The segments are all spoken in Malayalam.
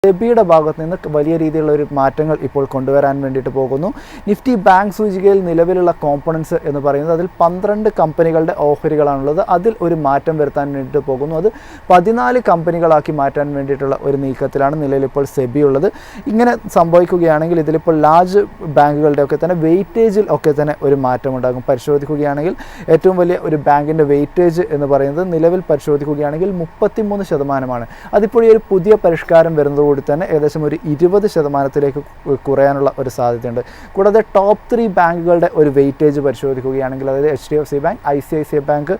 സെബിയുടെ ഭാഗത്ത് നിന്ന് വലിയ രീതിയിലുള്ള ഒരു മാറ്റങ്ങൾ ഇപ്പോൾ കൊണ്ടുവരാൻ വേണ്ടിയിട്ട് പോകുന്നു. നിഫ്റ്റി ബാങ്ക് സൂചികയിൽ നിലവിലുള്ള കോമ്പണൻസ് എന്ന് പറയുന്നത് അതിൽ 12 കമ്പനികളുടെ ഓഹരികളാണുള്ളത്. അതിൽ ഒരു മാറ്റം വരുത്താൻ വേണ്ടിയിട്ട് പോകുന്നു. അത് 14 കമ്പനികളാക്കി മാറ്റാൻ വേണ്ടിയിട്ടുള്ള ഒരു നീക്കത്തിലാണ് നിലവിൽ ഇപ്പോൾ സെബി ഉള്ളത്. ഇങ്ങനെ സംഭവിക്കുകയാണെങ്കിൽ ഇതിലിപ്പോൾ ലാർജ് ബാങ്കുകളുടെ ഒക്കെ തന്നെ വെയിറ്റേജിൽ ഒക്കെ തന്നെ ഒരു മാറ്റമുണ്ടാകും. പരിശോധിക്കുകയാണെങ്കിൽ ഏറ്റവും വലിയ ഒരു ബാങ്കിൻ്റെ വെയിറ്റേജ് എന്ന് പറയുന്നത് നിലവിൽ പരിശോധിക്കുകയാണെങ്കിൽ 33%. അതിപ്പോൾ ഈ ഒരു പുതിയ പരിഷ്കാരം വരുന്നതോടുകൂടി തന്നെ ഏകദേശം ഒരു 20%-ത്തിലേക്ക് കുറയാനുള്ള ഒരു സാധ്യതയുണ്ട്. കൂടാതെ ടോപ്പ് 3 ബാങ്കുകളുടെ ഒരു വെയിറ്റേജ് പരിശോധിക്കുകയാണെങ്കിൽ, അതായത് HDFC bank, ICICI bank,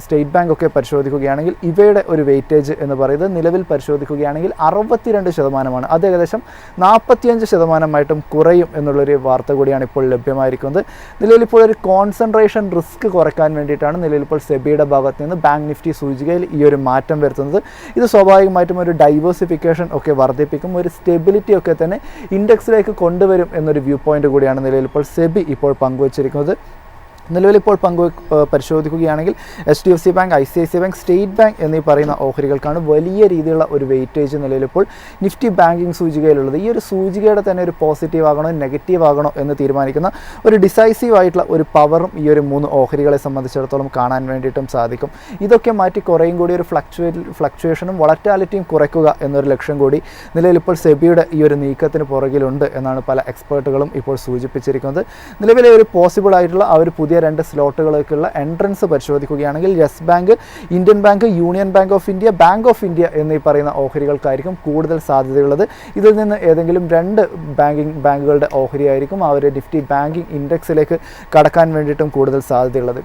state bank ഒക്കെ പരിശോധിക്കുകയാണെങ്കിൽ ഇവയുടെ ഒരു വെയിറ്റേജ് എന്ന് പറയുന്നത് നിലവിൽ പരിശോധിക്കുകയാണെങ്കിൽ 62%. അത് ഏകദേശം 45%-ആയിട്ടും കുറയും എന്നുള്ളൊരു വാർത്ത കൂടിയാണ് ഇപ്പോൾ ലഭ്യമായിരിക്കുന്നത്. നിലവിലിപ്പോൾ ഒരു കോൺസെൻട്രേഷൻ റിസ്ക് കുറയ്ക്കാൻ വേണ്ടിയിട്ടാണ് നിലവിലിപ്പോൾ സെബിയുടെ ഭാഗത്ത് നിന്ന് ബാങ്ക് നിഫ്റ്റി സൂചികയിൽ ഈ ഒരു മാറ്റം വരുത്തുന്നത്. ഇത് സ്വാഭാവികമായിട്ടും ഒരു ഡൈവേഴ്സിഫിക്കേഷൻ ഒക്കെ വർദ്ധിപ്പിക്കും, ഒരു സ്റ്റെബിലിറ്റി ഒക്കെ തന്നെ ഇൻഡെക്സിലേക്ക് കൊണ്ടുവരും എന്നൊരു വ്യൂ പോയിന്റ് കൂടിയാണ് നിലവിലിപ്പോൾ സെബി ഇപ്പോൾ പങ്കുവച്ചിരിക്കുന്നത്. നിലവിലിപ്പോൾ പരിശോധിക്കുകയാണെങ്കിൽ HDFC bank, ICICI bank, state bank എന്നീ പറയുന്ന ഓഹരികൾക്കാണ് വലിയ രീതിയിലുള്ള ഒരു വെയിറ്റേജ് നിലവിലിപ്പോൾ നിഫ്റ്റി ബാങ്കിങ് സൂചികയിലുള്ളത്. ഈ ഒരു സൂചികയുടെ തന്നെ ഒരു പോസിറ്റീവ് ആകണോ നെഗറ്റീവ് ആകണോ എന്ന് തീരുമാനിക്കുന്ന ഒരു ഡിസൈസീവ് ആയിട്ടുള്ള ഒരു പവറും ഈ ഒരു 3 ഓഹരികളെ സംബന്ധിച്ചിടത്തോളം കാണാൻ വേണ്ടിയിട്ടും സാധിക്കും. ഇതൊക്കെ മാറ്റി കുറേയും കൂടി ഒരു ഫ്ലക്ച്വേഷനും വളറ്റാലിറ്റിയും കുറയ്ക്കുക എന്നൊരു ലക്ഷ്യം കൂടി നിലവിലിപ്പോൾ സെബിയുടെ ഈ ഒരു നീക്കത്തിന് പുറകിലുണ്ട് എന്നാണ് പല എക്സ്പേർട്ടുകളും ഇപ്പോൾ സൂചിപ്പിച്ചിരിക്കുന്നത്. നിലവിലെ ഒരു പോസിബിൾ ആയിട്ടുള്ള ആ ഒരു പുതിയ 2 സ്ലോട്ടുകൾക്കുള്ള എൻട്രൻസ് പരിശോധിക്കുകയാണെങ്കിൽ yes bank, Indian bank, union bank of India, bank of India എന്നീ പറയുന്ന ഓഹരികൾക്കായിരിക്കും കൂടുതൽ സാധ്യതയുള്ളത്. ഇതിൽ നിന്ന് ഏതെങ്കിലും 2 ബാങ്കുകളുടെ ഓഹരിയായിരിക്കും ആ ഒരു നിഫ്റ്റി ബാങ്കിങ് ഇൻഡെക്സിലേക്ക് കടക്കാൻ വേണ്ടിയിട്ടും കൂടുതൽ സാധ്യതയുള്ളത്.